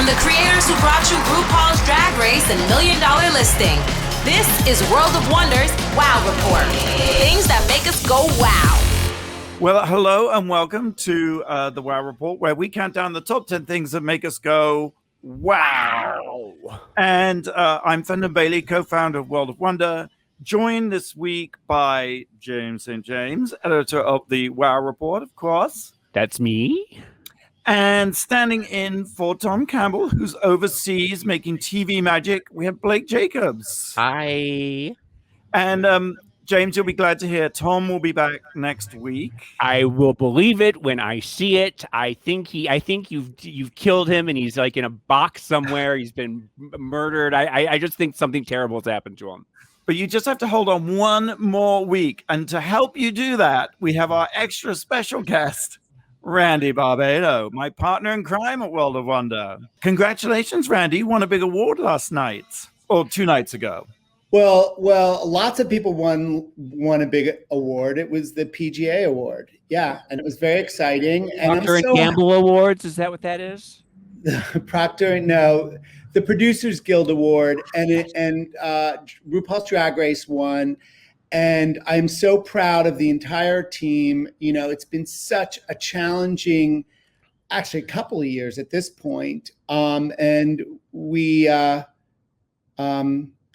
From the creators who brought you RuPaul's Drag Race and $1 Million Listing, this is World of Wonders Wow Report. Things that make us go wow. Well, hello and welcome to the Wow Report, where we count down the top 10 things that make us go wow. And I'm Fenton Bailey, co-founder of World of Wonder, joined this week by James St. James, editor of the Wow Report, of course. That's me. And standing in for Tom Campbell, who's overseas making TV magic, we have Blake Jacobs. Hi. And James, you'll be glad to hear Tom will be back next week. I will believe it when I see it. I think you've killed him and he's like in a box somewhere. He's been murdered. I just think something terrible has happened to him. But you just have to hold on one more week. And to help you do that, we have our extra special guest, Randy Barbato, my partner in crime at World of Wonder. Congratulations, Randy. You won a big award last night, or 2 nights ago. Well, lots of people won a big award. It was the PGA award. Yeah, and it was very exciting. And Procter and Gamble Awards, is that what that is? The Producers Guild Award, and RuPaul's Drag Race won. And I'm so proud of the entire team. You know, it's been such a challenging, actually, couple of years at this point. And we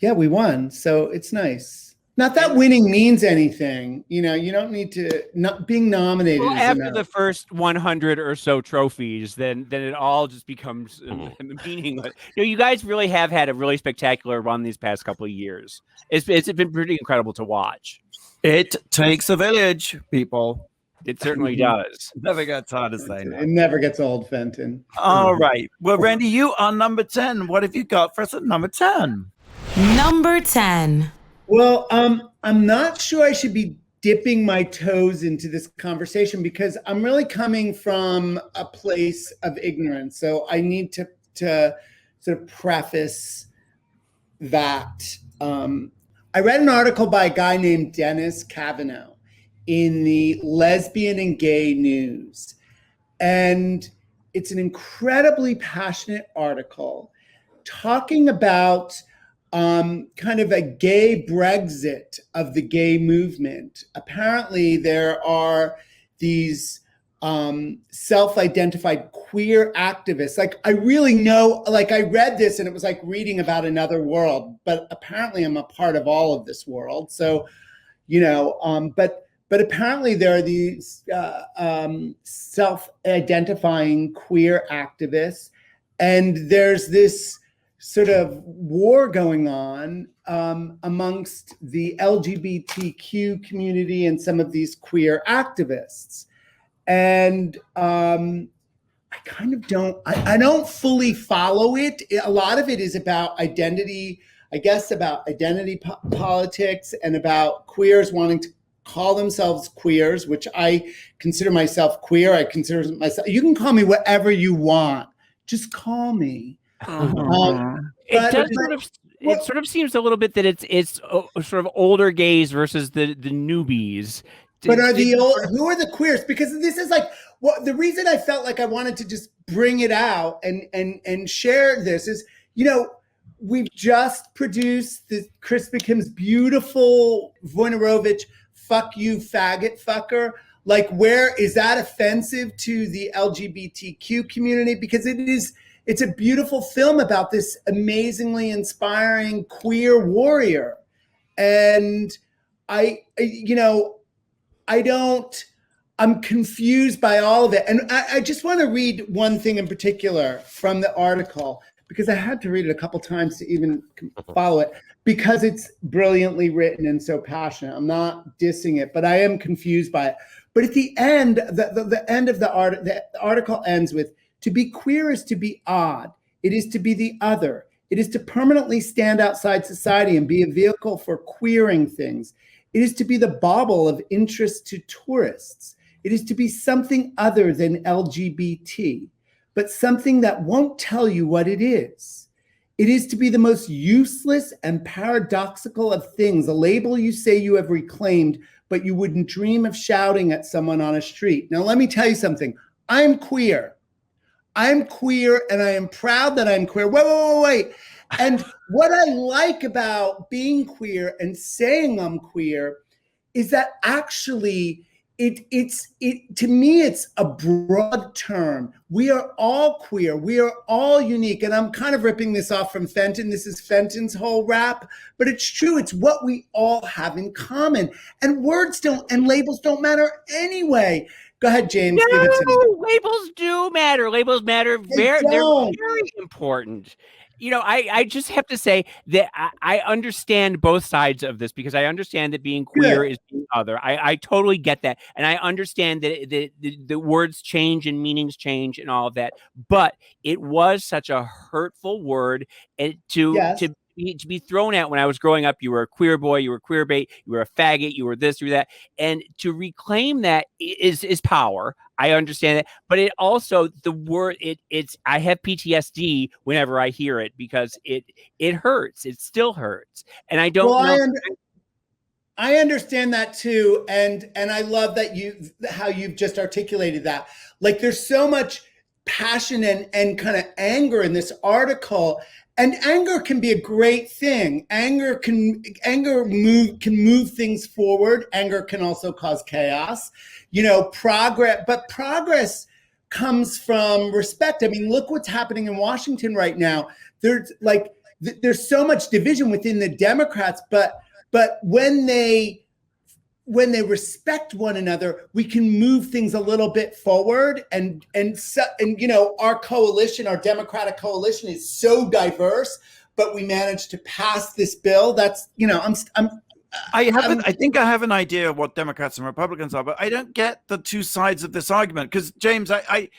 won. So it's nice. Not that winning means anything. You know, you don't need to, not being nominated. Well, after the first 100 or so trophies, then it all just becomes meaningless. You know, you guys really have had a really spectacular run these past couple of years. It's been pretty incredible to watch. It takes a village, people. It certainly does. Never gets tired of saying that. It never gets old, Fenton. All right. Well, Randy, you are number 10. What have you got for us at number 10? Number 10. Well, I'm not sure I should be dipping my toes into this conversation because I'm really coming from a place of ignorance. So I need to sort of preface that. I read an article by a guy named Dennis Cavanaugh in the Lesbian and Gay News. And it's an incredibly passionate article talking about kind of a gay Brexit of the gay movement. Apparently, there are these self-identified queer activists. Like, I really know, like, I read this and it was like reading about another world, but apparently I'm a part of all of this world. So, you know, but apparently there are these self-identifying queer activists, and there's this sort of war going on amongst the LGBTQ community and some of these queer activists. And I kind of I don't fully follow it. A lot of it is about identity, I guess, about identity politics and about queers wanting to call themselves queers, which I consider myself queer. I consider myself, you can call me whatever you want. Just call me. It sort of seems a little bit that it's sort of older gays versus the newbies. But who are the queers? Because this is like, well, the reason I felt like I wanted to just bring it out and share this is, you know, we've just produced Chris McKim's beautiful Voinerovich, "Fuck you, faggot fucker." Like, where is that offensive to the LGBTQ community? Because it's a beautiful film about this amazingly inspiring queer warrior. And I'm confused by all of it. And I just want to read one thing in particular from the article, because I had to read it a couple times to even follow it, because it's brilliantly written and so passionate. I'm not dissing it, but I am confused by it. But at the end, the end of the article ends with, "To be queer is to be odd. It is to be the other. It is to permanently stand outside society and be a vehicle for queering things. It is to be the bauble of interest to tourists. It is to be something other than LGBT, but something that won't tell you what it is. It is to be the most useless and paradoxical of things, a label you say you have reclaimed, but you wouldn't dream of shouting at someone on a street." Now, let me tell you something. I'm queer. I'm queer and I am proud that I'm queer. Wait. And what I like about being queer and saying I'm queer is that actually to me, it's a broad term. We are all queer. We are all unique. And I'm kind of ripping this off from Fenton. This is Fenton's whole rap, but it's true. It's what we all have in common. And words and labels don't matter anyway. Go ahead, James. No, give it to me. labels do matter. Labels matter. They're very important. You know, I just have to say that I understand both sides of this, because I understand that being queer is being other. I totally get that. And I understand that the words change and meanings change and all of that. But it was such a hurtful word to be thrown at when I was growing up. You were a queer boy, you were queer bait, you were a faggot, you were this, you were that. And to reclaim that is power. I understand that, but it also, the word, I have PTSD whenever I hear it, because it hurts. It still hurts. And I don't know. I understand that too. And I love that how you've just articulated that. Like, there's so much passion and kind of anger in this article. And anger can be a great thing. Anger can move things forward. Anger can also cause chaos. You know, progress comes from respect. I mean, look what's happening in Washington right now. There's so much division within the Democrats, but when they respect one another, we can move things a little bit forward. And you know, our coalition, our Democratic coalition, is so diverse, but we managed to pass this bill. That's, you know, I think I have an idea of what Democrats and Republicans are, but I don't get the two sides of this argument. Because James, I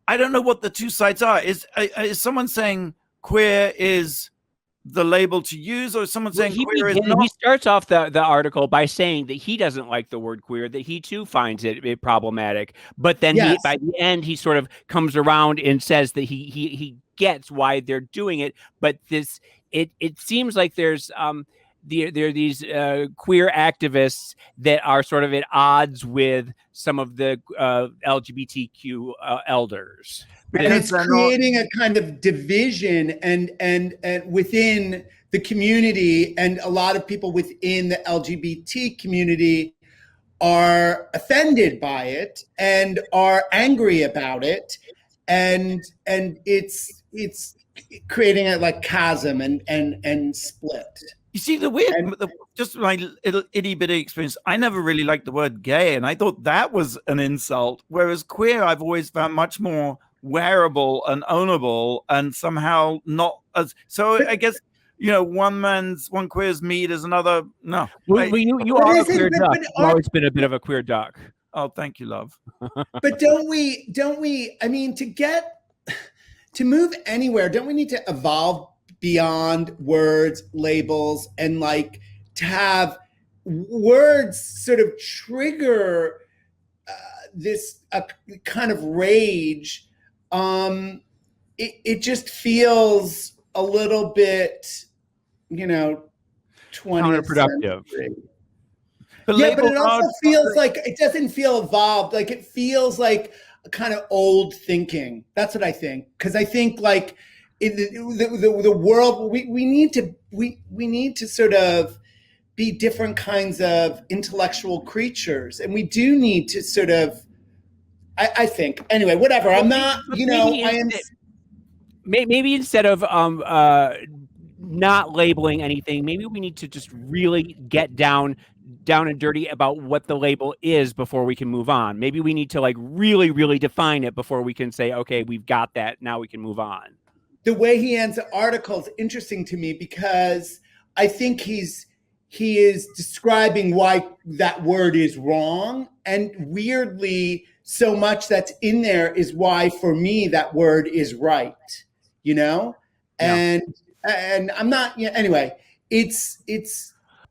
don't know what the two sides are. Is someone saying queer is the label to use, or someone saying queer is not? He starts off the article by saying that he doesn't like the word queer, that he too finds it problematic. But then by the end, he sort of comes around and says that he gets why they're doing it. But it seems like there's there are these queer activists that are sort of at odds with some of the LGBTQ elders. And it's creating a kind of division and within the community, and a lot of people within the LGBT community are offended by it and are angry about it, and it's creating a like chasm and split. You see, just my little itty bitty experience, I never really liked the word gay, and I thought that was an insult. Whereas queer, I've always found much more wearable and ownable, and somehow not as. So I guess, you know, one queer's meat is another. No, you are a queer duck. You've always been a bit of a queer duck. Oh, thank you, love. But don't we? I mean, to move anywhere, don't we need to evolve beyond words, labels, and like to have words sort of trigger this kind of rage? It just feels a little bit, you know, 20th counterproductive. But it also feels like it doesn't feel evolved. Like, it feels like a kind of old thinking. That's what I think. Because I think, like, in the world, we need to sort of be different kinds of intellectual creatures, and we do need to sort of. I think, anyway, whatever. I'm not, you know, I am. Maybe instead of not labeling anything, maybe we need to just really get down and dirty about what the label is before we can move on. Maybe we need to like really, really define it before we can say, okay, we've got that. Now we can move on. The way he ends the article is interesting to me, because I think he is describing why that word is wrong, and weirdly, so much that's in there is why, for me, that word is right, you know? Yeah. And I'm not, you know, anyway, it's.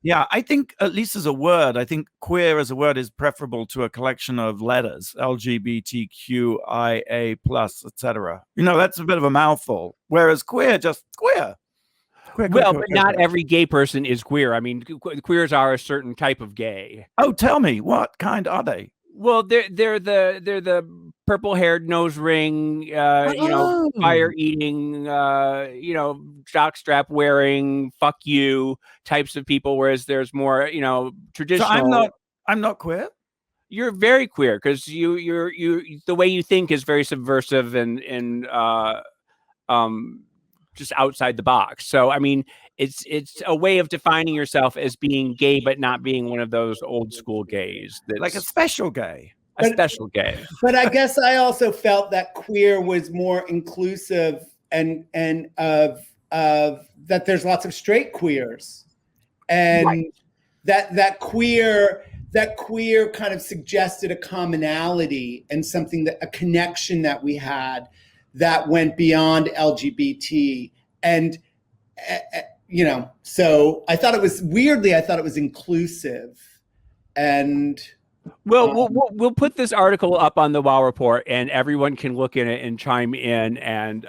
Yeah, I think, at least as a word, I think queer as a word is preferable to a collection of letters, LGBTQIA+, etc. You know, that's a bit of a mouthful. Whereas queer, just queer. But not every gay person is queer. I mean, queers are a certain type of gay. Oh, tell me, what kind are they? Well, they're the purple-haired nose ring, fire-eating, jockstrap wearing, fuck you types of people. Whereas there's more, traditional. So I'm not queer. You're very queer because you're the way you think is very subversive and just outside the box. So I mean, it's a way of defining yourself as being gay, but not being one of those old school gays. That's Like a special gay. special gay. But I guess I also felt that queer was more inclusive and of that there's lots of straight queers, and Right. that queer kind of suggested a commonality and a connection that we had that went beyond LGBT. And so I thought it was inclusive. And we'll put this article up on the WoW Report, and everyone can look in it and chime in and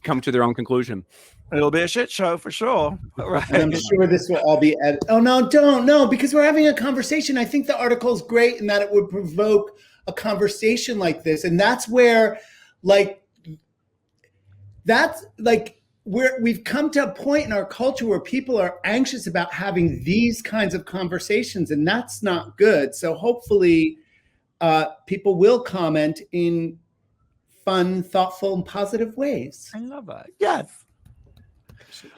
come to their own conclusion. It'll be a shit show for sure. Right. And I'm sure this will all be edited. Oh, no, don't. No, because we're having a conversation. I think the article is great and that it would provoke a conversation like this. And that's where, we've come to a point in our culture where people are anxious about having these kinds of conversations, and that's not good. So hopefully people will comment in fun, thoughtful, and positive ways. I love it. Yes.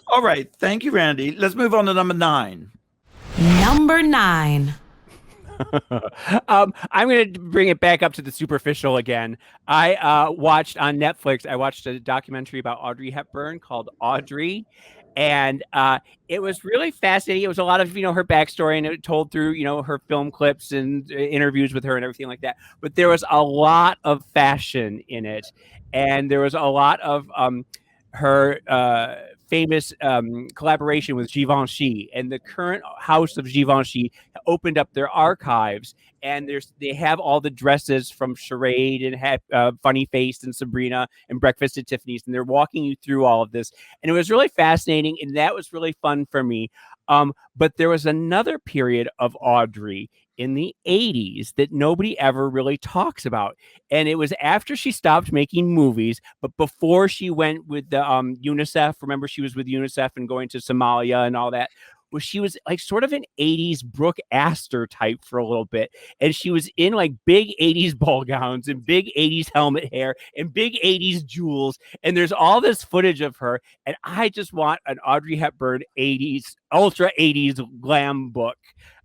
All right. Thank you, Randy. Let's move on to number 9. Number 9. I'm going to bring it back up to the superficial again. I watched on Netflix, I watched a documentary about Audrey Hepburn called Audrey. And it was really fascinating. It was a lot of, her backstory, and it told through, her film clips and interviews with her and everything like that. But there was a lot of fashion in it. And there was a lot of her famous collaboration with Givenchy, and the current house of Givenchy opened up their archives, and they have all the dresses from Charade and Funny Face and Sabrina and Breakfast at Tiffany's, and they're walking you through all of this, and it was really fascinating, and that was really fun for me. But there was another period of Audrey in the 80s that nobody ever really talks about. And it was after she stopped making movies, but before she went with the UNICEF. Remember, she was with UNICEF and going to Somalia and all that. Well, she was like sort of an 80s Brooke Astor type for a little bit. And she was in like big 80s ball gowns and big 80s helmet hair and big 80s jewels. And there's all this footage of her. And I just want an Audrey Hepburn 80s, ultra 80s glam book,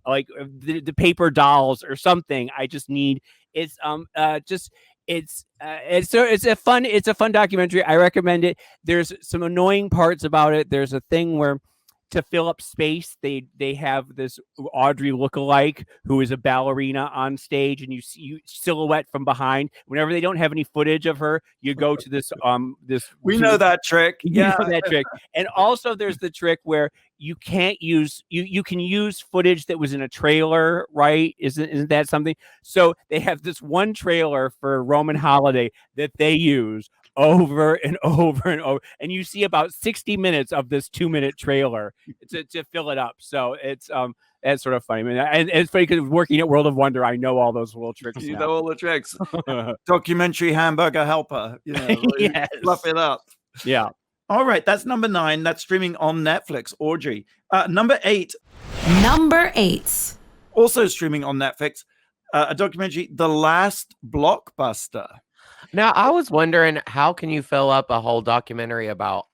like the paper dolls or something. I just need it's a fun documentary. I recommend it. There's some annoying parts about it. There's a thing where to fill up space, they have this Audrey lookalike who is a ballerina on stage, and you see silhouette from behind. Whenever they don't have any footage of her, you go to this We know that trick. Yeah, that trick. And also, there's the trick where you can't use you can use footage that was in a trailer, right? Isn't that something? So they have this one trailer for Roman Holiday that they use over and over and over, and you see about 60 minutes of this 2-minute trailer to fill it up. So it's sort of funny. I mean, and it's funny because working at World of Wonder, I know all those little tricks. You know all the tricks. Documentary hamburger helper. Yes. Fluff it up. Yeah. All right, that's number 9. That's streaming on Netflix. Audrey. Number 8. Number 8. Also streaming on Netflix. A documentary, The Last Blockbuster. Now, I was wondering, how can you fill up a whole documentary about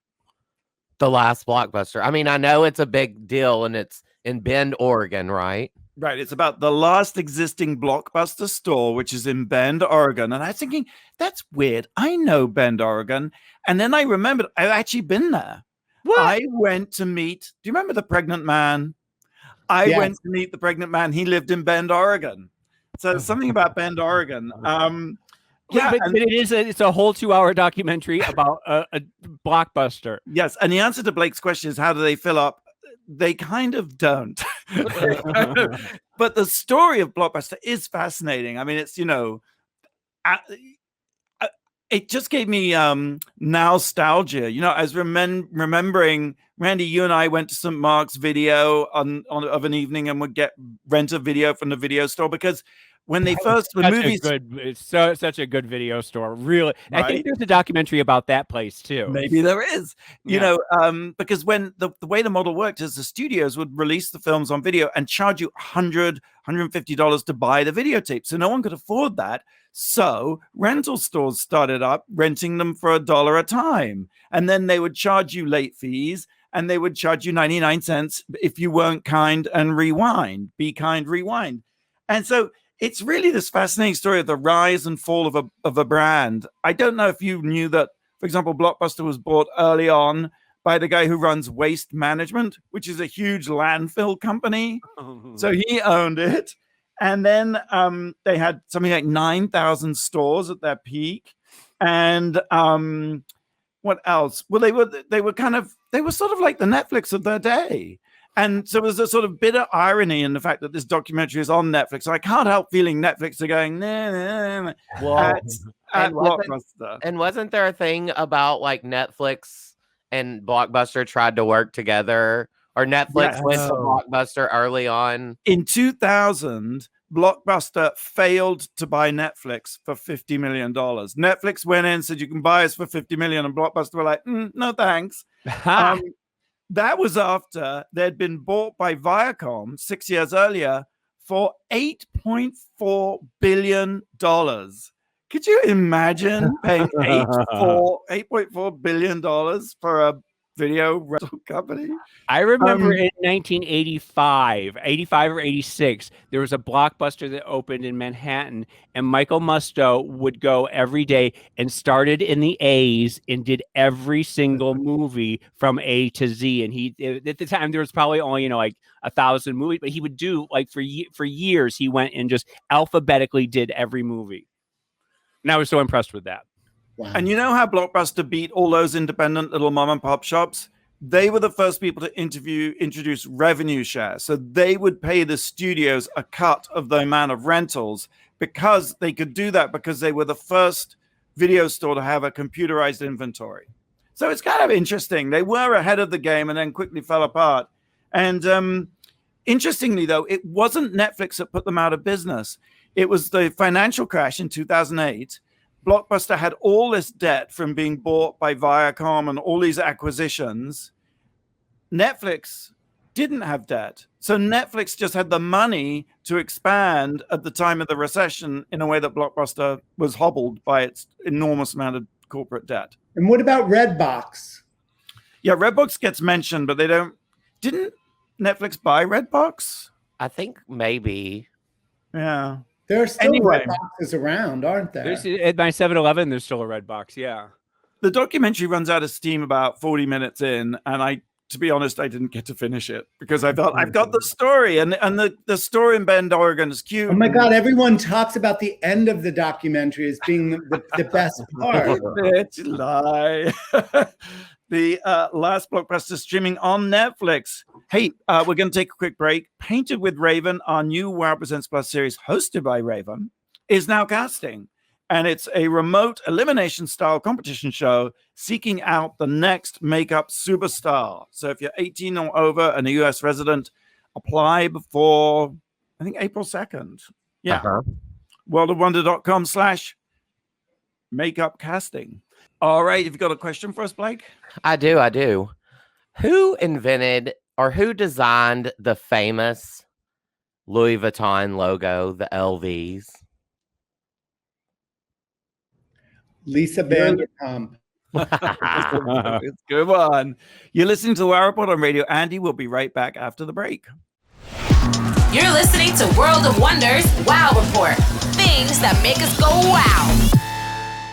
The Last Blockbuster? I mean, I know it's a big deal, and it's in Bend, Oregon, right? Right. It's about the last existing Blockbuster store, which is in Bend, Oregon. And I was thinking, that's weird. I know Bend, Oregon. And then I remembered I've actually been there. What? I went to meet, do you remember the pregnant man? Yes. Went to meet the pregnant man. He lived in Bend, Oregon. So something about Bend, Oregon. Yeah, but it's a whole 2-hour documentary about a Blockbuster. Yes. And the answer to Blake's question is, how do they fill up? They kind of don't. But the story of Blockbuster is fascinating. I mean, it's, it just gave me nostalgia. I was remembering, Randy, you and I went to St. Mark's Video of an evening and would rent a video from the video store, because when they first when movies. It's such a good video store, really. Right? I think there's a documentary about that place too. Maybe there is, you know, because when the way the model worked is the studios would release the films on video and charge you $150 to buy the videotape. So no one could afford that. So rental stores started up renting them for $1 a time. And then they would charge you late fees and they would charge you 99 cents if you weren't kind and rewind. Be kind, rewind. And so it's really this fascinating story of the rise and fall of a brand. I don't know if you knew that, for example, Blockbuster was bought early on by the guy who runs Waste Management, which is a huge landfill company. So he owned it. And then they had something like 9,000 stores at their peak. And what else? Well, they were sort of like the Netflix of their day. And so there's a sort of bitter irony in the fact that this documentary is on Netflix. So I can't help feeling Netflix are going, nah, at Blockbuster. And wasn't there a thing about like Netflix and Blockbuster tried to work together? Or Netflix went to Blockbuster early on? In 2000, Blockbuster failed to buy Netflix for $50 million. Netflix went in and said, you can buy us for $50 million. And Blockbuster were like, no, thanks. That was after they'd been bought by Viacom 6 years earlier for $8.4 billion. Could you imagine paying $8.4 billion for a video rental company? I remember in 1985, 85 or 86, there was a Blockbuster that opened in Manhattan, and Michael Musto would go every day and started in the A's and did every single movie from A to Z. And he, at the time, there was probably only, like 1,000 movies, but he would do like for years, he went and just alphabetically did every movie. And I was so impressed with that. Wow. And you know how Blockbuster beat all those independent little mom and pop shops? They were the first people to introduce revenue share. So they would pay the studios a cut of the amount of rentals because they could do that because they were the first video store to have a computerized inventory. So it's kind of interesting. They were ahead of the game and then quickly fell apart. And interestingly, though, it wasn't Netflix that put them out of business. It was the financial crash in 2008. Blockbuster had all this debt from being bought by Viacom and all these acquisitions. Netflix didn't have debt. So Netflix just had the money to expand at the time of the recession in a way that Blockbuster was hobbled by its enormous amount of corporate debt. And what about Redbox? Yeah, Redbox gets mentioned, but didn't Netflix buy Redbox? I think maybe. Yeah. There are still Redboxes around, aren't there? At my 7-Eleven, there's still a Redbox, yeah. The documentary runs out of steam about 40 minutes in, and to be honest, I didn't get to finish it because I thought I've got the story, and the story in Bend, Oregon is cute. Oh my God, everyone talks about the end of the documentary as being the best part. Bitch, lie. The Last Blockbuster streaming on Netflix. Hey, we're going to take a quick break. Painted with Raven, our new Wow Presents Plus series hosted by Raven, is now casting. And it's a remote elimination style competition show seeking out the next makeup superstar. So if you're 18 or over and a US resident, apply before, I think, April 2nd. Yeah. worldofwonder.com/makeup casting. All right. Have you got a question for us, Blake? I do. Who invented or who designed the famous Louis Vuitton logo, the LVs? Lisa Vanderpump. It's a good one. You're listening to the Wow Report on Radio Andy. We'll be right back after the break. You're listening to World of Wonders Wow Report. Things that make us go wow.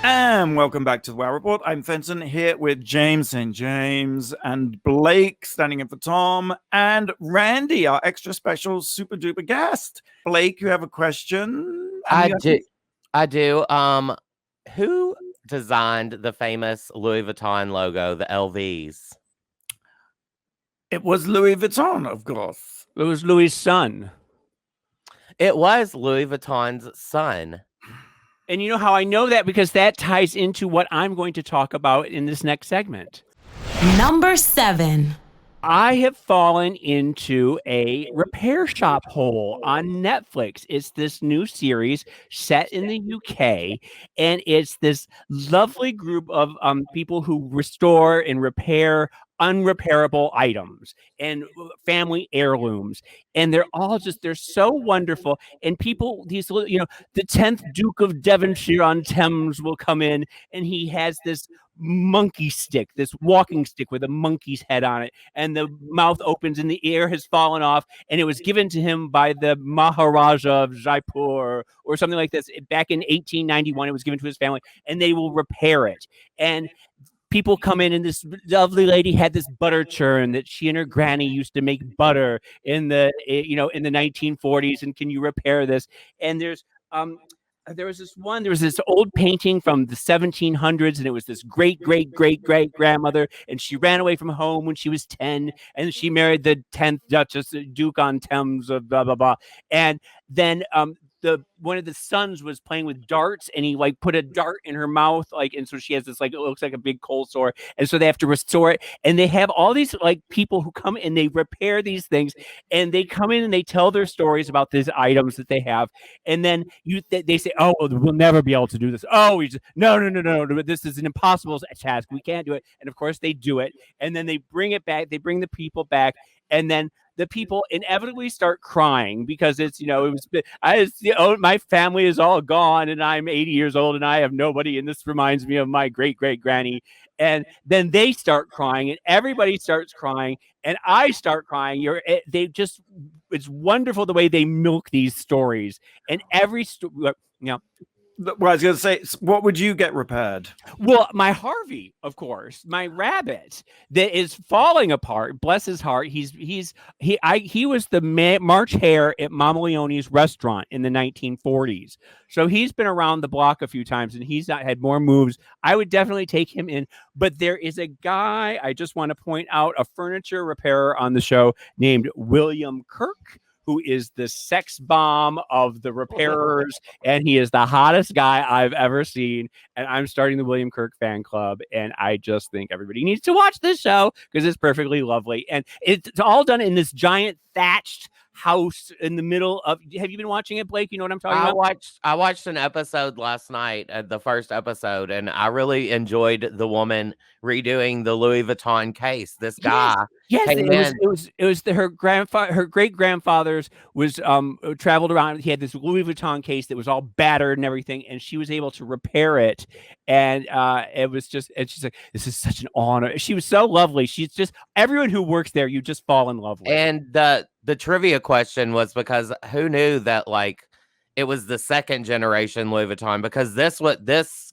And welcome back to the Wow Report. I'm Fenton here with James St. James and Blake standing in for Tom and Randy, our extra special super duper guest. Blake, you have a question? I do. Who designed the famous Louis Vuitton logo, the LVs? It was Louis Vuitton, of course. It was Louis' son. It was Louis Vuitton's son. And you know how I know that? Because that ties into what I'm going to talk about in this next segment. Number 7. I have fallen into a repair shop hole on Netflix. It's this new series set in the UK, and it's this lovely group of people who restore and repair unrepairable items and family heirlooms, and they're so wonderful. And people, these little, the 10th Duke of Devonshire on Thames will come in, and he has this monkey stick, this walking stick with a monkey's head on it, and the mouth opens and the ear has fallen off, and it was given to him by the Maharaja of Jaipur or something like this. Back in 1891, it was given to his family, and they will repair it. And people come in, and this lovely lady had this butter churn that she and her granny used to make butter in the 1940s, and can you repair this? And there was this old painting from the 1700s, and it was this great grandmother, and she ran away from home when she was 10, and she married the 10th Duchess Duke on Thames of blah blah blah. And then one of the sons was playing with darts, and he put a dart in her mouth, and so she has this it looks like a big cold sore, and so they have to restore it. And they have all these people who come and they repair these things, and they come in and they tell their stories about these items that they have, and then they say, oh, well, we'll never be able to do this. Oh, no, this is an impossible task, we can't do it. And of course they do it, and then they bring it back, they bring the people back, and then the people inevitably start crying because my family is all gone, and I'm 80 years old, and I have nobody, and this reminds me of my great granny. And then they start crying, and everybody starts crying, and I start crying. It's wonderful the way they milk these stories, and every story. Well, I was going to say, what would you get repaired? Well, my Harvey, of course, my rabbit that is falling apart. Bless his heart. He was the March Hare at Mama Leone's restaurant in the 1940s. So he's been around the block a few times, and he's not had more moves. I would definitely take him in. But there is a guy, I just want to point out, a furniture repairer on the show named William Kirk, who is the sex bomb of the repairers, and he is the hottest guy I've ever seen. And I'm starting the William Kirk fan club, and I just think everybody needs to watch this show because it's perfectly lovely. And it's all done in this giant thatched house in the middle of. Have you been watching it, Blake? You know what I'm talking about? I watched an episode last night, the first episode, and I really enjoyed the woman redoing the Louis Vuitton case. This guy. Yes, it was her great grandfather's was traveled around. He had this Louis Vuitton case that was all battered and everything, and she was able to repair it. And it was just, and she's like, this is such an honor. She was so lovely. She's just, everyone who works there, you just fall in love with. And the trivia question was because who knew that it was the second generation Louis Vuitton, because this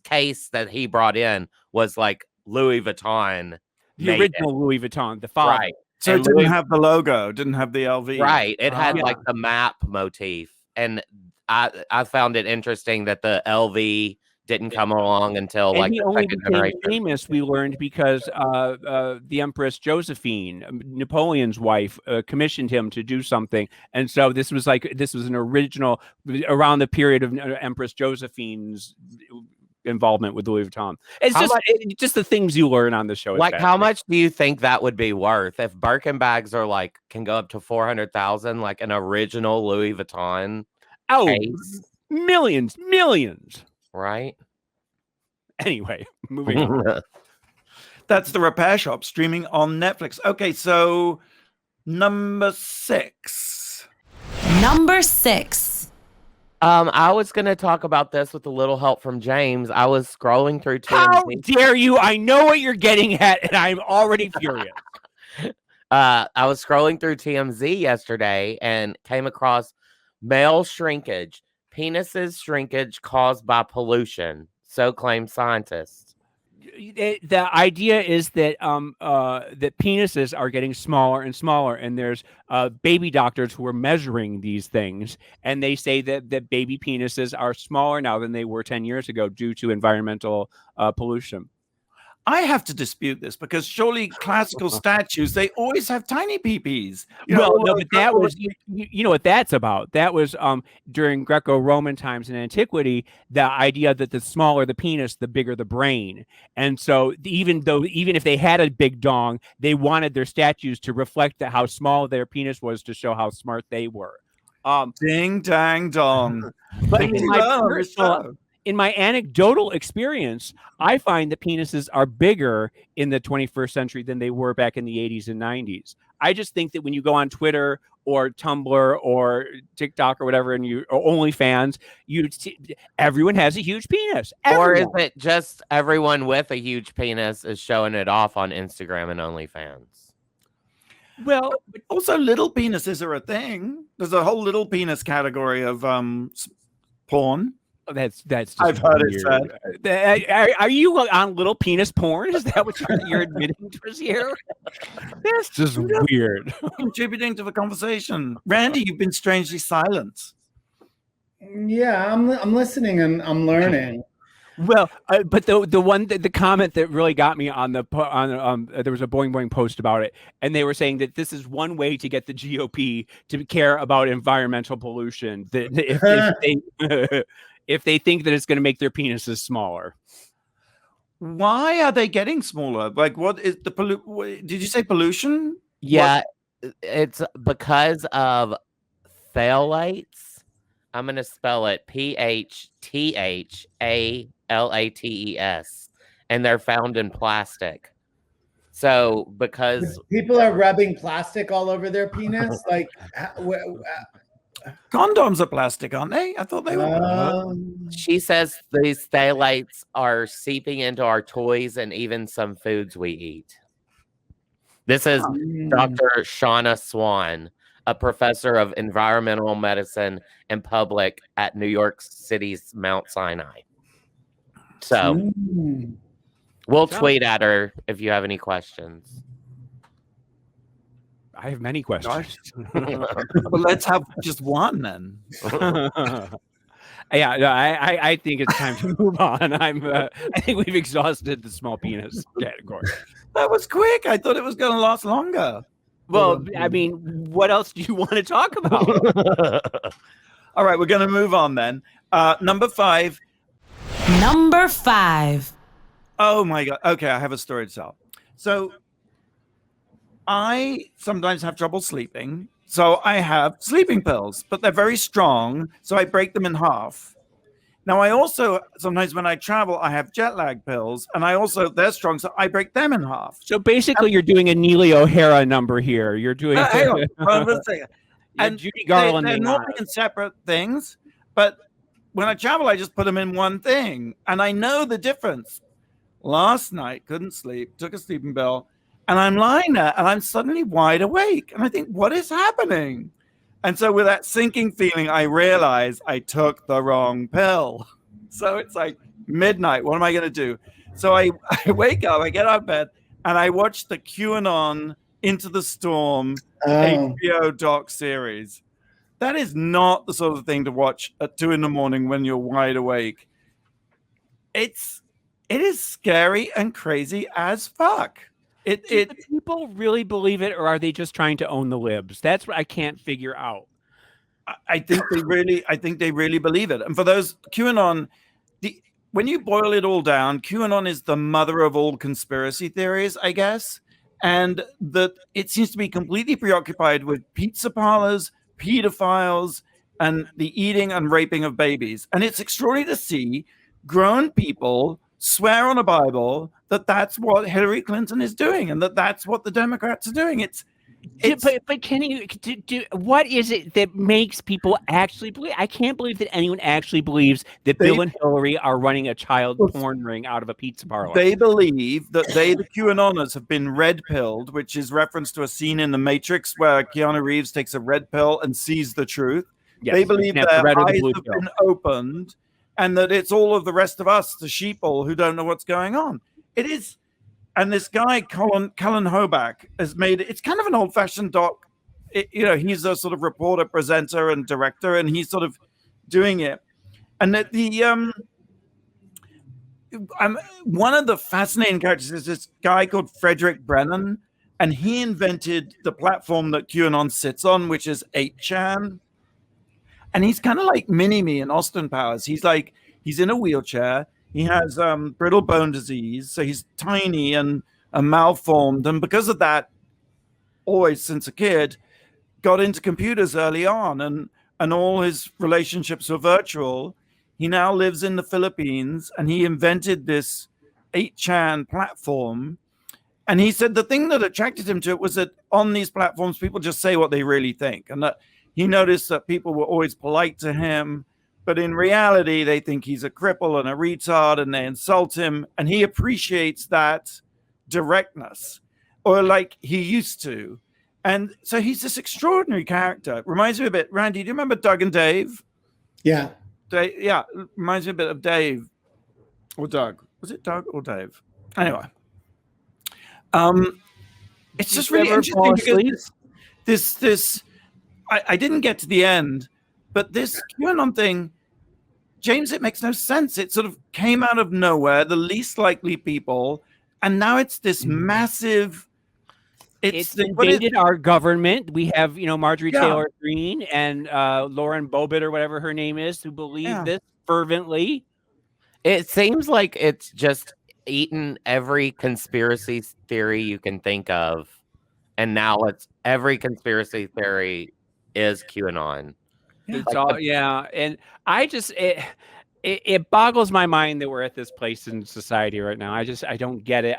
case that he brought in was Louis Vuitton. The original Louis Vuitton, the father. Right. So it didn't have the logo, didn't have the LV. Right. It had the map motif. And I found it interesting that the LV didn't come along until and he the only second became generation. famous, we learned, because the Empress Josephine, Napoleon's wife, commissioned him to do something. And so this was an original around the period of Empress Josephine's involvement with Louis Vuitton. It's just the things you learn on the show. How much do you think that would be worth if Birkin bags are can go up to 400,000, an original Louis Vuitton? Oh, case? millions. Right. Anyway, moving on. That's The Repair Shop, streaming on Netflix. Okay, so number 6. Number 6. I was going to talk about this with a little help from James. I was scrolling through TMZ. How dare you? I know what you're getting at, and I'm already furious. I was scrolling through TMZ yesterday and came across male shrinkage. Penises shrinkage caused by pollution. So claim scientists. The idea is that that penises are getting smaller and smaller, and there's baby doctors who are measuring these things, and they say that baby penises are smaller now than they were 10 years ago due to environmental pollution. I have to dispute this because surely classical statues, they always have tiny peepees. Well, no, but that was you know what that's about. That was during Greco-Roman times in antiquity, the idea that the smaller the penis, the bigger the brain. And so even if they had a big dong, they wanted their statues to reflect how small their penis was to show how smart they were. Ding dang dong. But in my anecdotal experience, I find that penises are bigger in the 21st century than they were back in the 80s and 90s. I just think that when you go on Twitter or Tumblr or TikTok or whatever, and or OnlyFans, everyone has a huge penis. Everyone. Or is it just everyone with a huge penis is showing it off on Instagram and OnlyFans? Well, also little penises are a thing. There's a whole little penis category of porn. That's just I've heard weird. it said. Are you on little penis porn? Is that what you're admitting to us here? That's just weird. Contributing to the conversation. Randy, you've been strangely silent. Yeah, I'm listening and I'm learning. Well, but the comment that really got me on there was a Boing Boing post about it, and they were saying that this is one way to get the GOP to care about environmental pollution. If they think that it's going to make their penises smaller. Why are they getting smaller? Like, what is the did you say pollution? Yeah, it's because of phthalates. I'm going to spell it PHTHALATES, and they're found in plastic. So because people are rubbing plastic all over their penis, like condoms are plastic, aren't they? I thought they were. She says these phthalates are seeping into our toys and even some foods we eat. This is Dr. Shauna Swan, a professor of environmental medicine and public at New York City's Mount Sinai. So we'll tweet at her if you have any questions. I have many questions. Well, let's have just one then. Yeah, no, I think it's time to move on. I think we've exhausted the small penis category. That was quick. I thought it was going to last longer. Well, I mean, what else do you want to talk about? All right, we're going to move on then. Number 5. Number 5. Oh my God. Okay, I have a story to tell. So I sometimes have trouble sleeping. So I have sleeping pills, but they're very strong. So I break them in half. Now, I also, sometimes when I travel, I have jet lag pills, and they're strong, so I break them in half. So basically, you're doing a Neely O'Hara number here. You're doing hang on, one second. And Judy Garland. They're not in separate things, but when I travel, I just put them in one thing, and I know the difference. Last night, couldn't sleep, took a sleeping pill, and I'm lying there, and I'm suddenly wide awake, and I think, what is happening? And so with that sinking feeling, I realized I took the wrong pill. So it's like midnight. What am I going to do? So I wake up, I get out of bed, and I watch the QAnon Into the Storm HBO doc series. That is not the sort of thing to watch at 2 a.m. when you're wide awake. It is scary and crazy as fuck. Do the people really believe it, or are they just trying to own the libs? That's what I can't figure out. I think they really believe it. And for those QAnon, when you boil it all down, QAnon is the mother of all conspiracy theories, I guess. And that it seems to be completely preoccupied with pizza parlors, pedophiles, and the eating and raping of babies. And it's extraordinary to see grown people swear on a Bible that that's what Hillary Clinton is doing and that that's what the Democrats are doing. But can you what is it that makes people actually believe? I can't believe that anyone actually believes that Bill and Hillary are running a child porn ring out of a pizza parlor. They believe that the QAnoners have been red-pilled, which is reference to a scene in The Matrix where Keanu Reeves takes a red pill and sees the truth. Yes, they believe their eyes have been opened and that it's all of the rest of us, the sheeple, who don't know what's going on. It is, and this guy, Colin Hoback, has made it. It's kind of an old-fashioned doc. He's a sort of reporter, presenter, and director, and he's sort of doing it. And one of the fascinating characters is this guy called Frederick Brennan, and he invented the platform that QAnon sits on, which is 8chan. And he's kind of like Mini-Me in Austin Powers. He's in a wheelchair. He has brittle bone disease, so he's tiny and malformed. And because of that, always since a kid, got into computers early on, and all his relationships were virtual. He now lives in the Philippines, and he invented this 8chan platform. And he said the thing that attracted him to it was that on these platforms, people just say what they really think. And that he noticed that people were always polite to him, but in reality, they think he's a cripple and a retard, and they insult him. And he appreciates that directness, or like he used to. And so he's this extraordinary character. Reminds me a bit, Randy, do you remember Doug and Dave? Yeah. Yeah, reminds me a bit of Dave or Doug. Was it Doug or Dave? Anyway. It's just really interesting because this I didn't get to the end, but this QAnon thing, James, it makes no sense. It sort of came out of nowhere, the least likely people, and now it's this massive. It's invaded our government. We have, Marjorie Taylor Greene and Lauren Bobbitt or whatever her name is, who believe this fervently. It seems like it's just eaten every conspiracy theory you can think of, and now it's every conspiracy theory is QAnon. It's all and I just it boggles my mind that we're at this place in society right now. I don't get it.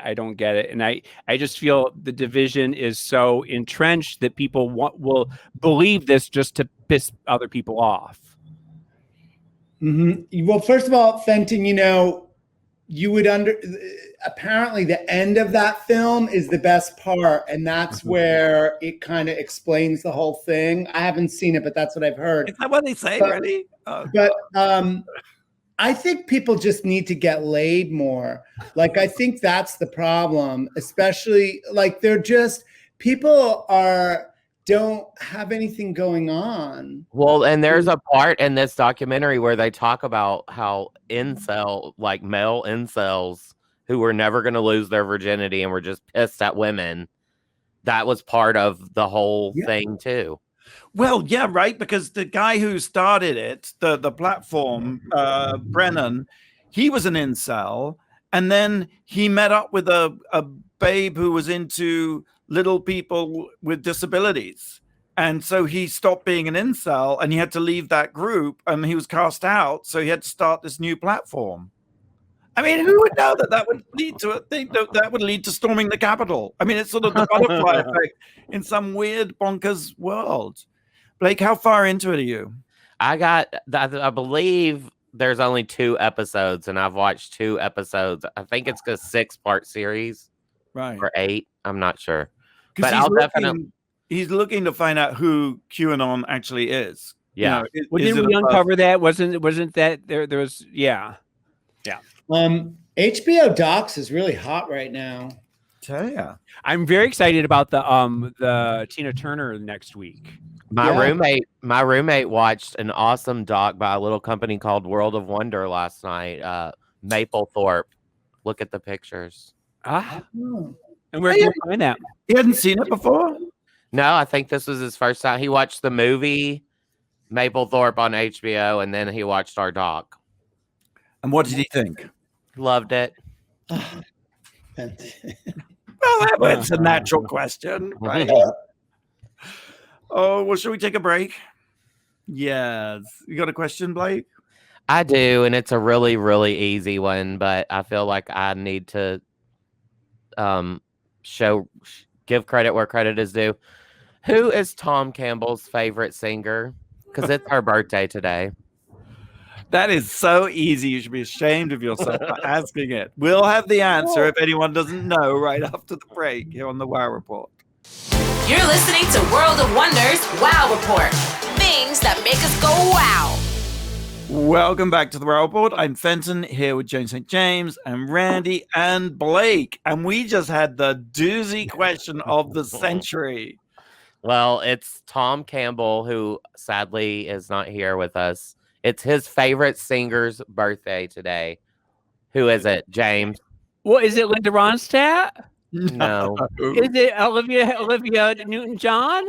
And I just feel the division is so entrenched that people will believe this just to piss other people off. Mm-hmm. Well, first of all, Fenton, you would apparently the end of that film is the best part, and that's where it kind of explains the whole thing. I haven't seen it, but that's what I've heard. Is that what they say already? But I think people just need to get laid more. Like, I think that's the problem, especially like people don't have anything going on. Well, and there's a part in this documentary where they talk about how male incels who were never going to lose their virginity and were just pissed at women. That was part of the whole thing too. Well, yeah, right. Because the guy who started it, the platform, Brennan, he was an incel, and then he met up with a babe who was into little people with disabilities, and so he stopped being an incel, and he had to leave that group, and he was cast out. So he had to start this new platform. I mean, who would know that would lead to a thing that would lead to storming the Capitol? I mean, it's sort of the butterfly effect in some weird bonkers world. Blake, how far into it are you? I believe there's only 2 episodes, and I've watched 2 episodes. I think it's a 6-part series, right? Or 8. I'm not sure. But he's looking to find out who QAnon actually is. Yeah. Didn't we uncover that? Wasn't that there was HBO Docs is really hot right now. Tell ya. I'm very excited about the Tina Turner next week. My roommate watched an awesome doc by a little company called World of Wonder last night. Maplethorpe. Look at the pictures. And where can you find that? He hadn't seen it before? No, I think this was his first time. He watched the movie Maplethorpe on HBO, and then he watched our doc. And what did he think? Loved it. Well, that's a natural question, right? Oh, well, should we take a break? Yes. You got a question, Blake? I do, and it's a really, really easy one, but I feel like I need to give credit where credit is due. Who is Tom Campbell's favorite singer? Because it's her birthday today. That is so easy. You should be ashamed of yourself for asking it. We'll have the answer if anyone doesn't know right after the break here on the Wow Report. You're listening to World of Wonders Wow Report. Things that make us go wow. Welcome back to the Wow Report. I'm Fenton here with Jane St. James and Randy and Blake. And we just had the doozy question of the century. Well, it's Tom Campbell, who sadly is not here with us. It's his favorite singer's birthday today. Who is it, James? Well, is it Linda Ronstadt? No. Is it Olivia Newton-John?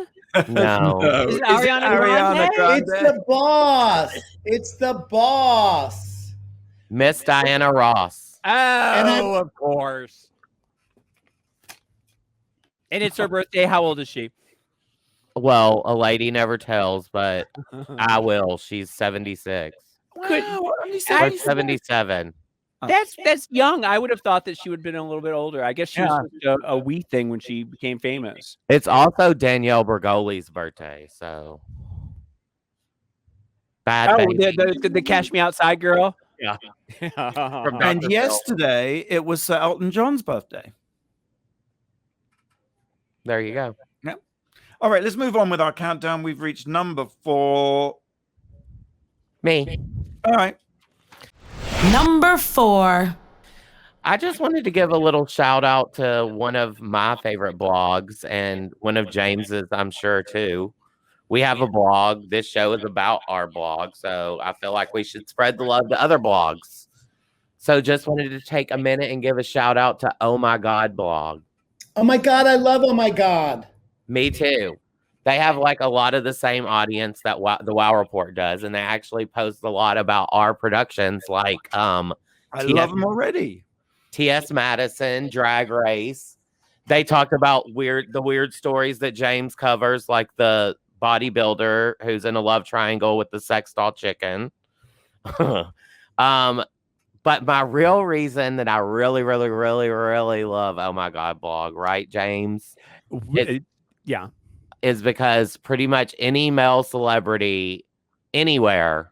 No. Is it Ariana Grande? It's the boss. It's the boss. Miss Diana Ross. Oh, of course. And it's her birthday. How old is she? Well, a lady never tells, but I will. She's 76. Wow, only Or 76. 77. That's young. I would have thought that she would have been a little bit older. I guess she was just a wee thing when she became famous. It's also Danielle Bergoli's birthday, so bad baby. The Cash Me Outside girl? Yeah. And Dr. Phil. yesterday it was Sir Elton John's birthday. There you go. All right, let's move on with our countdown. We've reached number 4. Me. All right. Number 4. I just wanted to give a little shout out to one of my favorite blogs and one of James's, I'm sure, too. We have a blog. This show is about our blog, so I feel like we should spread the love to other blogs. So just wanted to take a minute and give a shout out to Oh My God blog. Oh my God, I love Oh My God. Me too. They have like a lot of the same audience that the Wow Report does, and they actually post a lot about our productions, like I love them already. T.S. Madison, Drag Race. They talked about the weird stories that James covers, like the bodybuilder who's in a love triangle with the sex doll chicken. But my real reason that I really, really, really, really love Oh My God blog, right, James? Yeah. Is because pretty much any male celebrity anywhere,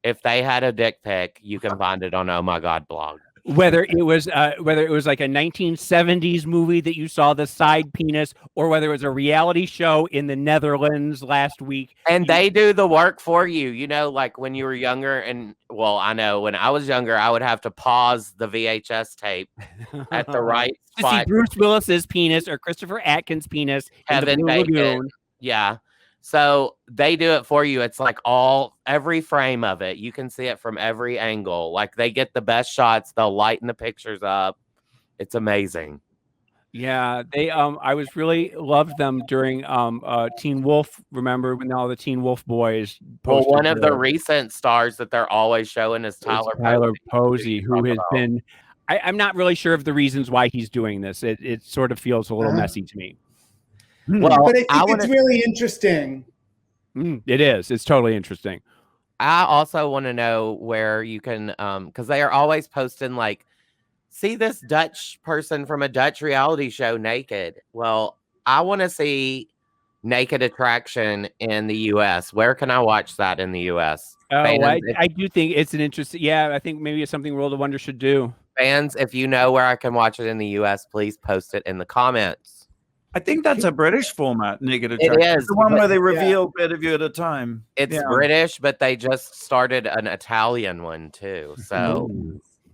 if they had a dick pic, you can find it on Oh My God blog. Whether it was like a 1970s movie that you saw the side penis, or whether it was a reality show in the Netherlands last week. And they do the work for you. You know, like when you were younger, and well, I know when I was younger, I would have to pause the VHS tape at the right to spot. see Bruce Willis's penis or Christopher Atkins' penis in the Blue Lagoon. Yeah. So they do it for you. It's like every frame of it. You can see it from every angle. Like they get the best shots. They'll lighten the pictures up. It's amazing. Yeah, they I was really loved them during Teen Wolf. Remember when all the Teen Wolf boys Well, posted one of the recent stars that they're always showing is Tyler Posey, who has been I'm not really sure of the reasons why he's doing this. It sort of feels a little messy to me. Well, but I think it's really interesting. It is. It's totally interesting. I also want to know where you can, because they are always posting like, see this Dutch person from a Dutch reality show naked. Well, I want to see Naked Attraction in the U.S. Where can I watch that in the U.S.? Oh, Fans, I do think it's an interesting. Yeah, I think maybe it's something World of Wonder should do. Fans, if you know where I can watch it in the U.S., please post it in the comments. I think that's a British format, Naked Attraction. It is. The one where they reveal a bit of you at a time. It's British, but they just started an Italian one too. So,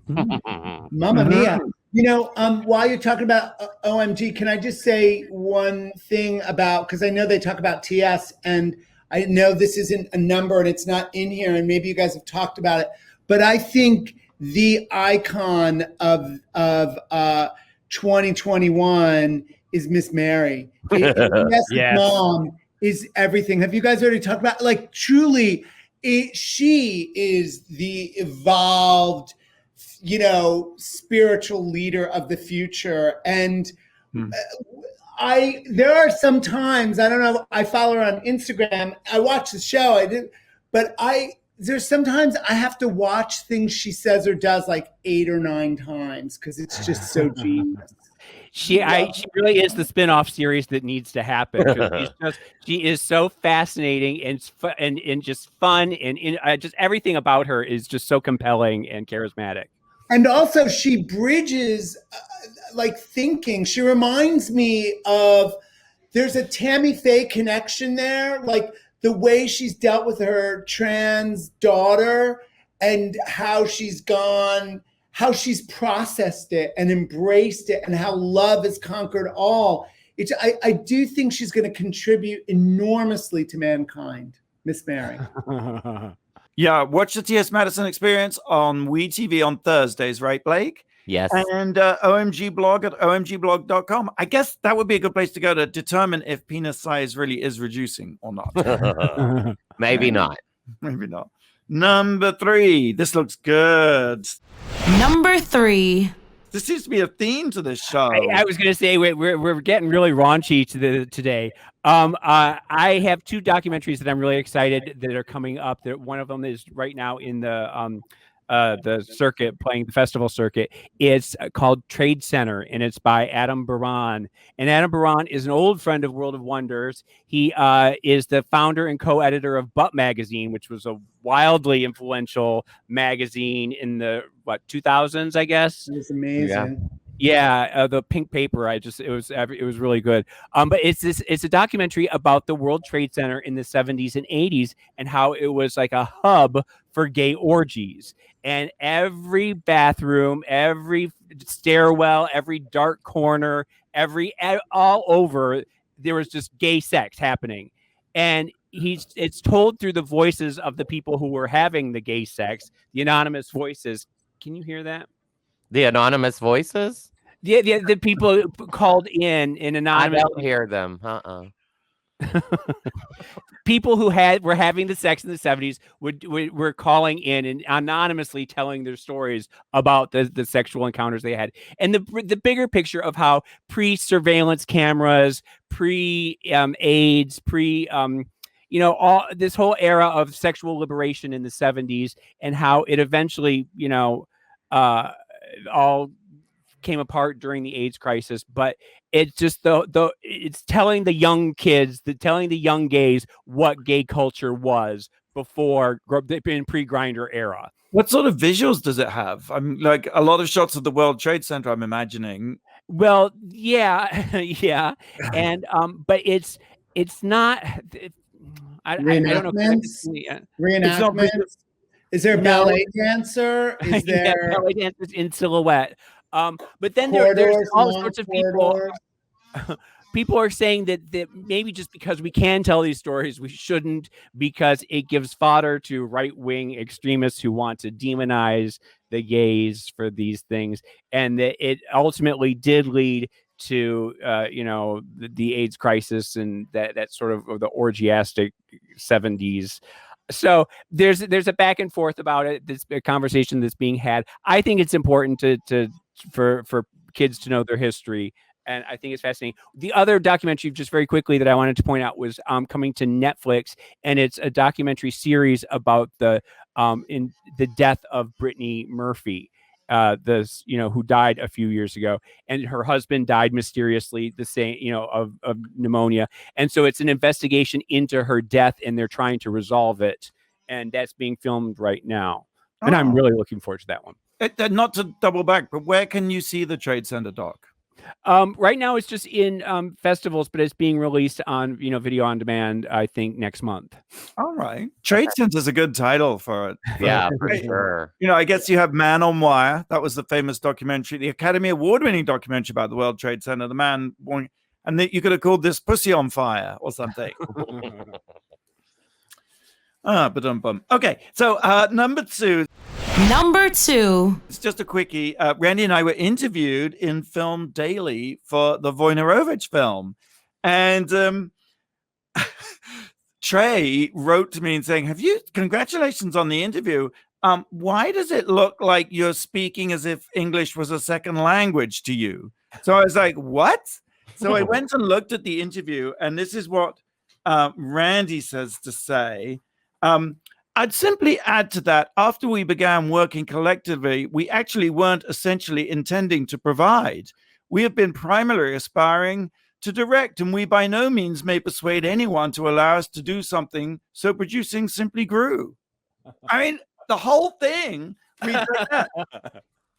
Mamma mia. You know, while you're talking about OMG, can I just say one thing about, because I know they talk about TS, and I know this isn't a number and it's not in here, and maybe you guys have talked about it, but I think the icon of 2021 is Miss Mary. Yes. Mom is everything. Have you guys already talked about, like, truly, she is the evolved, you know, spiritual leader of the future. And there are some times, I don't know, I follow her on Instagram. I watch the show, there's sometimes I have to watch things she says or does like 8 or 9 times because it's just so genius. She really is the spin-off series that needs to happen. She is so fascinating and just fun and just everything about her is just so compelling and charismatic. And also she bridges like thinking. She reminds me of, there's a Tammy Faye connection there, like the way she's dealt with her trans daughter and how she's processed it and embraced it, and how love has conquered all. I do think she's going to contribute enormously to mankind, Miss Mary. Yeah, watch the T.S. Madison Experience on WeTV on Thursdays, right, Blake? Yes. And OMG blog at omgblog.com. I guess that would be a good place to go to determine if penis size really is reducing or not. Maybe not. Maybe not. Number 3. This looks good. Number 3. There seems to be a theme to this show. I was going to say we're getting really raunchy today. I have 2 documentaries that I'm really excited that are coming up. That one of them is right now in the circuit, playing the festival circuit. It's called Trade Center, and it's by Adam Baran. And Adam Baran is an old friend of World of Wonders. He is the founder and co-editor of Butt Magazine, which was a wildly influential magazine in the 2000s, I guess. It was amazing. Yeah, the pink paper. It was really good. But it's a documentary about the World Trade Center in the 70s and 80s and how it was like a hub for gay orgies. And every bathroom, every stairwell, every dark corner, all over, there was just gay sex happening. And it's told through the voices of the people who were having the gay sex, the anonymous voices. Can you hear that? The anonymous voices? Yeah, the people who called in anonymous. I don't hear them. People who were having the sex in the 70s were calling in and anonymously telling their stories about the sexual encounters they had, and the bigger picture of how pre-surveillance cameras, pre-AIDS, all this whole era of sexual liberation in the 70s, and how it eventually all came apart during the AIDS crisis. But it's just it's telling the young kids, telling the young gays what gay culture was before, in pre-Grindr era. What sort of visuals does it have? I'm like a lot of shots of the World Trade Center, I'm imagining. Well, yeah, yeah, and but it's not. I don't know. Reenactments. Is there a ballet dancer? Is there ballet dancers in silhouette? But then there's all sorts of people. People are saying that maybe just because we can tell these stories, we shouldn't, because it gives fodder to right-wing extremists who want to demonize the gays for these things, and that it ultimately did lead to the AIDS crisis and that sort of the orgiastic 70s. So there's a back and forth about it. This a conversation that's being had. I think it's important for kids to know their history, and I think it's fascinating. The other documentary, just very quickly, that I wanted to point out was coming to Netflix, and it's a documentary series about the death of Brittany Murphy, who died a few years ago, and her husband died mysteriously, the same, of pneumonia. And so it's an investigation into her death, and they're trying to resolve it. And that's being filmed right now. And I'm really looking forward to that one. Not to double back, but where can you see the Trade Center doc? Right now it's just in festivals, but it's being released on video on demand, I think, next month. All right. Trade Center is a good title for it. Yeah, for sure. I guess you have Man on Wire. That was the famous documentary, the Academy Award-winning documentary about the World Trade Center. The man, and you could have called this Pussy on Fire or something. Okay, so number 2. Number 2. It's just a quickie. Randy and I were interviewed in Film Daily for the Wojnarowicz film. And Trey wrote to me and saying, congratulations on the interview. Why does it look like you're speaking as if English was a second language to you? So I was like, what? So I went and looked at the interview, and this is what Randy says to say. I'd simply add to that, after we began working collectively, we actually weren't essentially intending to provide. We have been primarily aspiring to direct, and we by no means may persuade anyone to allow us to do something, so producing simply grew. I mean, the whole thing,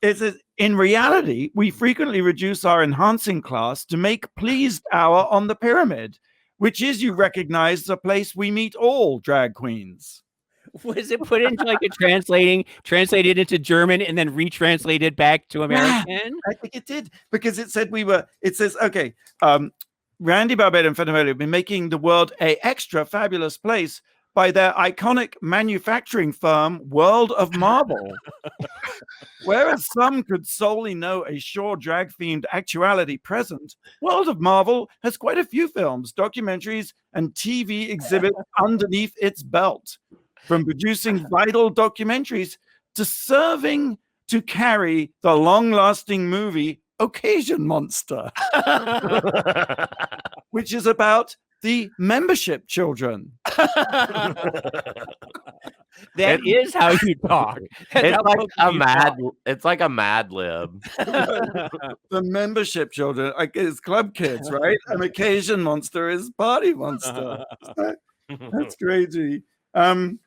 in reality, we frequently reduce our enhancing class to make pleased hour on the pyramid, which is, you recognize, the place we meet all drag queens. Was it put into like translated into German and then retranslated back to American? Yeah, I think it did, because it said okay, Randy, Barbato, and Fenton have been making the world a extra fabulous place by their iconic manufacturing firm, World of Marble. Whereas some could solely know a Shaw drag-themed actuality present, World of Marvel has quite a few films, documentaries, and TV exhibits underneath its belt. From producing vital documentaries to serving to carry the long-lasting movie Occasion Monster, which is about the membership children. That is how you talk. It's like a Mad Lib. The membership children is club kids, right? And Occasion Monster is party monster. That's crazy. And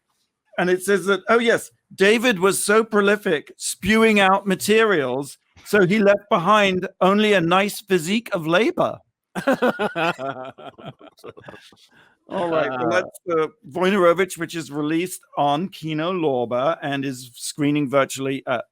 it says that, oh yes, David was so prolific spewing out materials, so he left behind only a nice physique of labor. All right, well, that's Wojnarowicz, which is released on Kino Lorber and is screening virtually at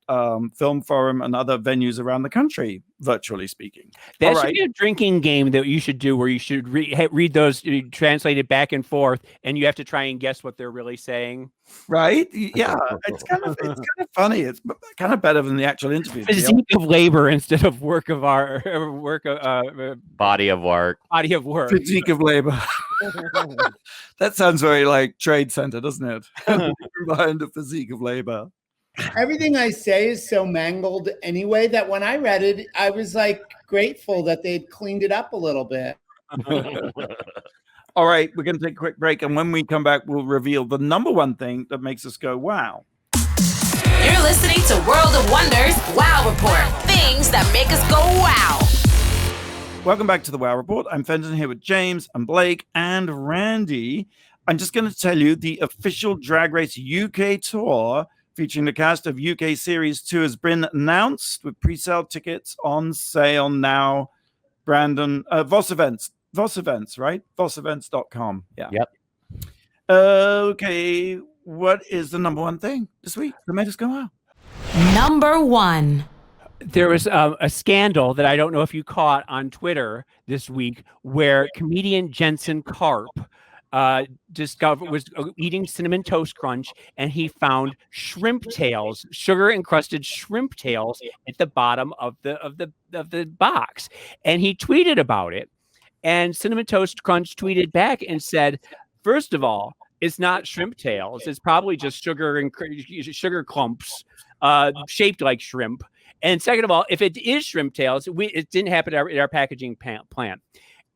Film Forum and other venues around the country, virtually speaking. That should be a drinking game that you should do, where you should read those translated back and forth, and you have to try and guess what they're really saying. Right? Yeah, it's kind of funny. It's kind of better than the actual interview. Physique of labor instead of work of art, Body of work. Body of work. Physique of labor. That sounds very like Trade Center, doesn't it? Behind the physique of labor. Everything I say is so mangled anyway that when I read it, I was like grateful that they'd cleaned it up a little bit. All right, we're going to take a quick break, and when we come back, we'll reveal the number one thing that makes us go, wow. You're listening to World of Wonders Wow Report. Things that make us go wow. Welcome back to the Wow Report. I'm Fenton here with James and Blake and Randy. I'm just going to tell you the official Drag Race UK tour featuring the cast of UK Series 2 has been announced with pre-sale tickets on sale now. Brandon, Voss Events, right? VossEvents.com. Yeah. Yep. Okay. What is the number one thing this week that made us go out? Number one. There was a scandal that I don't know if you caught on Twitter this week, where comedian Jensen Karp was eating Cinnamon Toast Crunch, and he found shrimp tails, sugar encrusted shrimp tails at the bottom of the box, and he tweeted about it. And Cinnamon Toast Crunch tweeted back and said, first of all, it's not shrimp tails. It's probably just sugar clumps shaped like shrimp. And second of all, if it is shrimp tails, it didn't happen at our packaging plant.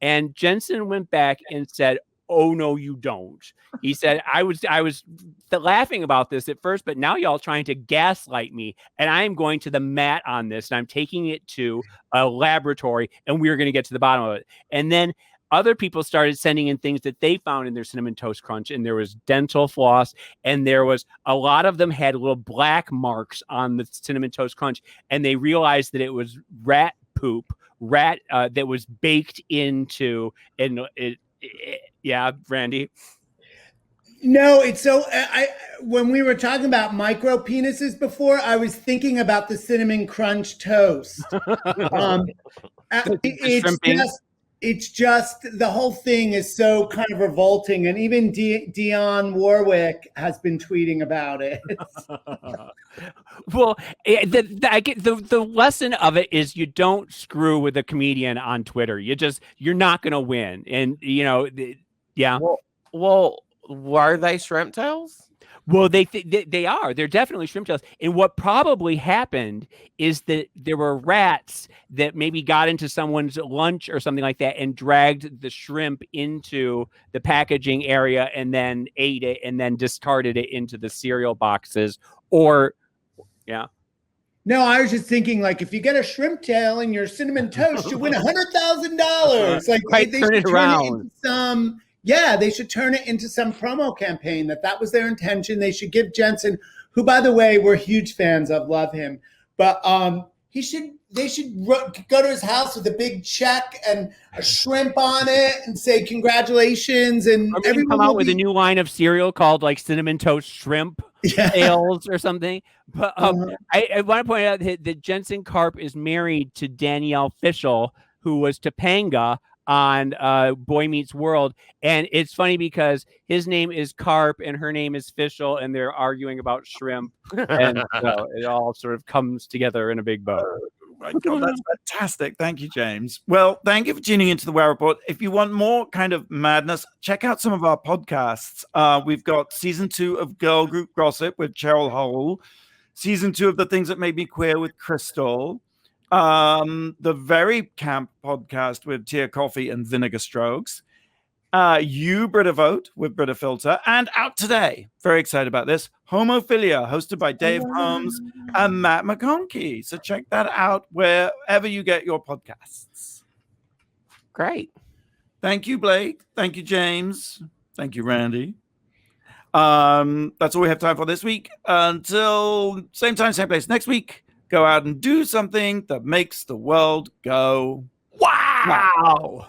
And Jensen went back and said, oh, no, you don't. He said, I was laughing about this at first, but now y'all trying to gaslight me. And I am going to the mat on this, and I'm taking it to a laboratory, and we're going to get to the bottom of it. And then other people started sending in things that they found in their Cinnamon Toast Crunch, and there was dental floss, and there was a lot of them had little black marks on the Cinnamon Toast Crunch, and they realized that it was rat poop, that was baked into, and yeah, Randy. No, it's so. When we were talking about micro penises before, I was thinking about the Cinnamon Crunch toast. It's just the whole thing is so kind of revolting, and even Dionne Warwick has been tweeting about it. Well, the lesson of it is you don't screw with a comedian on Twitter. You're not going to win, and yeah. Well, were they shrimp tails? Well, they are. They're definitely shrimp tails. And what probably happened is that there were rats that maybe got into someone's lunch or something like that and dragged the shrimp into the packaging area and then ate it and then discarded it into the cereal boxes. Or, yeah. No, I was just thinking, like, if you get a shrimp tail in your cinnamon toast, you win $100,000. Like, right, turn it around. They should turn it into some promo campaign that was their intention. They should give Jensen, who, by the way, we're huge fans of, love him, but they should go to his house with a big check and a shrimp on it and say congratulations. And everyone come out with a new line of cereal called like Cinnamon Toast Shrimp Tails or something. But I want to point out that Jensen Karp is married to Danielle Fishel, who was Topanga on Boy Meets World. And it's funny because his name is Karp and her name is Fischl, and they're arguing about shrimp. And so it all sort of comes together in a big bow. Oh my God, that's fantastic. Thank you, James. Well, thank you for tuning into the Wow Report. If you want more kind of madness, check out some of our podcasts. We've got season 2 of Girl Group Gossip with Cheryl Hole, season 2 of The Things That Made Me Queer with Crystal, the Very Camp podcast with Tia Coffee and Vinegar Strokes, You Brita Vote with Brita Filter, and out today, very excited about this, Homophilia, hosted by Dave Holmes and Matt McConkey. So check that out wherever you get your podcasts. Great. Thank you, Blake. Thank you, James. Thank you, Randy. That's all we have time for this week. Until same time, same place next week, go out and do something that makes the world go wow.